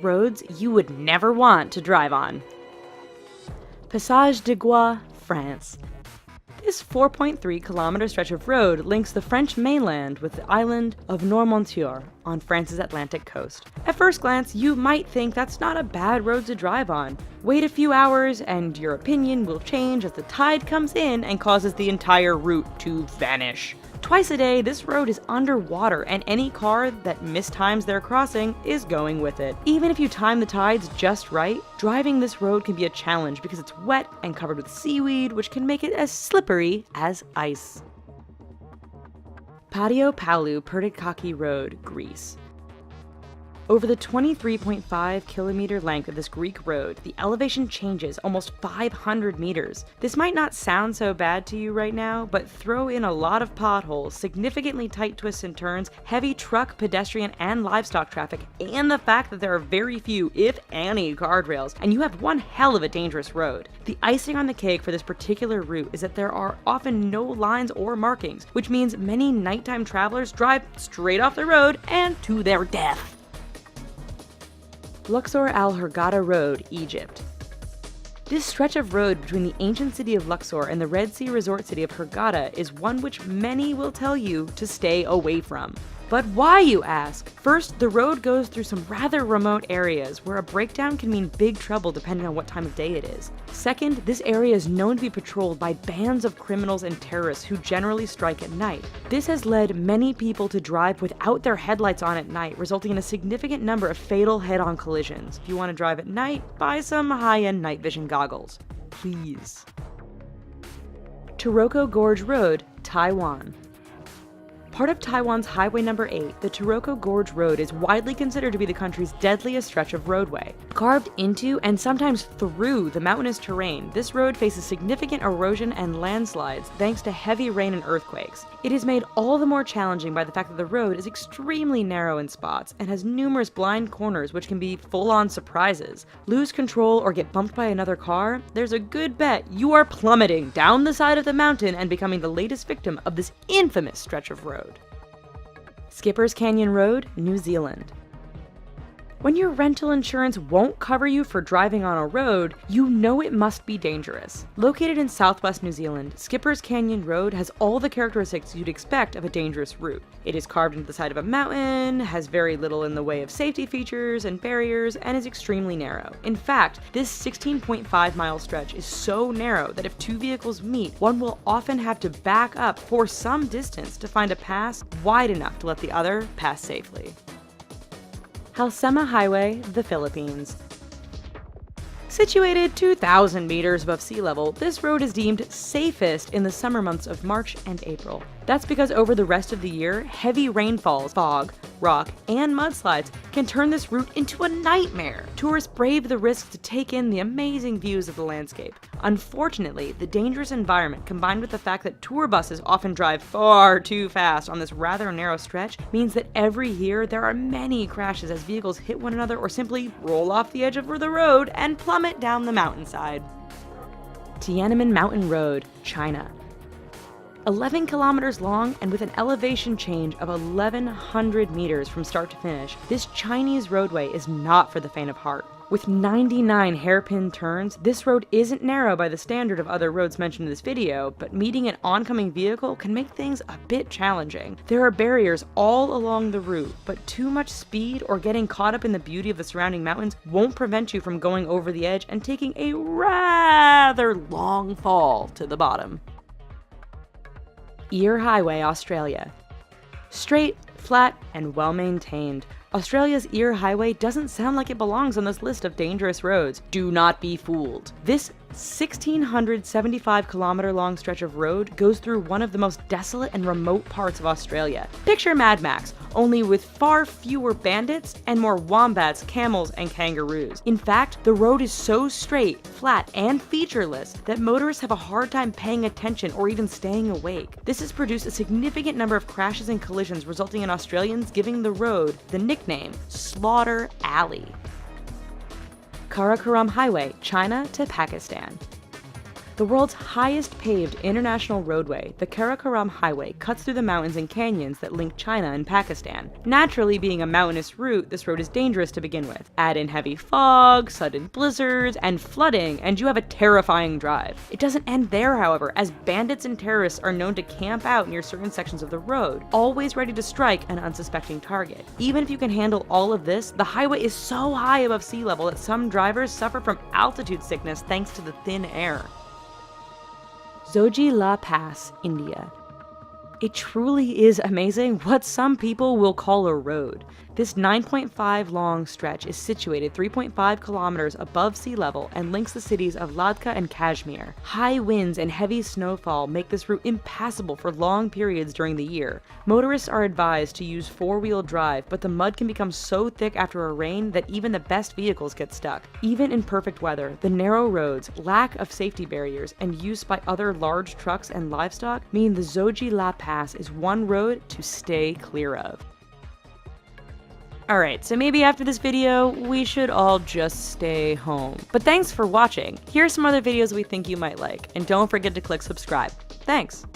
roads you would never want to drive on. Passage de Gois, France. This 4.3-kilometer stretch of road links the French mainland with the island of Noirmoutier on France's Atlantic coast. At first glance, you might think that's not a bad road to drive on. Wait a few hours and your opinion will change as the tide comes in and causes the entire route to vanish. Twice a day, this road is underwater, and any car that mistimes their crossing is going with it. Even if you time the tides just right, driving this road can be a challenge because it's wet and covered with seaweed, which can make it as slippery as ice. Patio Palu Pertikaki Road, Greece. Over the 23.5-kilometer length of this Greek road, the elevation changes almost 500 meters. This might not sound so bad to you right now, but throw in a lot of potholes, significantly tight twists and turns, heavy truck, pedestrian, and livestock traffic, and the fact that there are very few, if any, guardrails, and you have one hell of a dangerous road. The icing on the cake for this particular route is that there are often no lines or markings, which means many nighttime travelers drive straight off the road and to their death. Luxor Al Hurghada Road, Egypt. This stretch of road between the ancient city of Luxor and the Red Sea resort city of Hurghada is one which many will tell you to stay away from. But why, you ask? First, the road goes through some rather remote areas where a breakdown can mean big trouble depending on what time of day it is. Second, this area is known to be patrolled by bands of criminals and terrorists who generally strike at night. This has led many people to drive without their headlights on at night, resulting in a significant number of fatal head-on collisions. If you want to drive at night, buy some high-end night vision goggles. Please. Taroko Gorge Road, Taiwan. Part of Taiwan's Highway Number 8, the Taroko Gorge Road is widely considered to be the country's deadliest stretch of roadway. Carved into and sometimes through the mountainous terrain, this road faces significant erosion and landslides thanks to heavy rain and earthquakes. It is made all the more challenging by the fact that the road is extremely narrow in spots and has numerous blind corners which can be full-on surprises. Lose control or get bumped by another car? There's a good bet you are plummeting down the side of the mountain and becoming the latest victim of this infamous stretch of road. Skipper's Canyon Road, New Zealand. When your rental insurance won't cover you for driving on a road, you know it must be dangerous. Located in southwest New Zealand, Skipper's Canyon Road has all the characteristics you'd expect of a dangerous route. It is carved into the side of a mountain, has very little in the way of safety features and barriers, and is extremely narrow. In fact, this 16.5-mile stretch is so narrow that if two vehicles meet, one will often have to back up for some distance to find a pass wide enough to let the other pass safely. Halsema Highway, the Philippines. Situated 2,000 meters above sea level, this road is deemed safest in the summer months of March and April. That's because over the rest of the year, heavy rainfalls, fog, rock, and mudslides can turn this route into a nightmare. Tourists brave the risk to take in the amazing views of the landscape. Unfortunately, the dangerous environment combined with the fact that tour buses often drive far too fast on this rather narrow stretch means that every year there are many crashes as vehicles hit one another or simply roll off the edge of the road and plummet down the mountainside. Tiananmen Mountain Road, China. 11 kilometers long and with an elevation change of 1,100 meters from start to finish, this Chinese roadway is not for the faint of heart. With 99 hairpin turns, this road isn't narrow by the standard of other roads mentioned in this video, but meeting an oncoming vehicle can make things a bit challenging. There are barriers all along the route, but too much speed or getting caught up in the beauty of the surrounding mountains won't prevent you from going over the edge and taking a rather long fall to the bottom. Eyre Highway, Australia. Straight, flat, and well-maintained, Australia's Eyre Highway doesn't sound like it belongs on this list of dangerous roads. Do not be fooled. This 1,675-kilometer-long stretch of road goes through one of the most desolate and remote parts of Australia. Picture Mad Max, only with far fewer bandits and more wombats, camels, and kangaroos. In fact, the road is so straight, flat, and featureless that motorists have a hard time paying attention or even staying awake. This has produced a significant number of crashes and collisions, resulting in Australians giving the road the nickname Slaughter Alley. Karakoram Highway, China to Pakistan. The world's highest paved international roadway, the Karakoram Highway, cuts through the mountains and canyons that link China and Pakistan. Naturally, being a mountainous route, this road is dangerous to begin with. Add in heavy fog, sudden blizzards, and flooding, and you have a terrifying drive. It doesn't end there, however, as bandits and terrorists are known to camp out near certain sections of the road, always ready to strike an unsuspecting target. Even if you can handle all of this, the highway is so high above sea level that some drivers suffer from altitude sickness thanks to the thin air. Zojila Pass, India. It truly is amazing what some people will call a road. This 9.5 long stretch is situated 3.5 kilometers above sea level and links the cities of Ladakh and Kashmir. High winds and heavy snowfall make this route impassable for long periods during the year. Motorists are advised to use four-wheel drive, but the mud can become so thick after a rain that even the best vehicles get stuck. Even in perfect weather, the narrow roads, lack of safety barriers, and use by other large trucks and livestock mean the Zojila Pass is one road to stay clear of. Alright, so maybe after this video, we should all just stay home. But thanks for watching. Here are some other videos we think you might like, and don't forget to click subscribe. Thanks!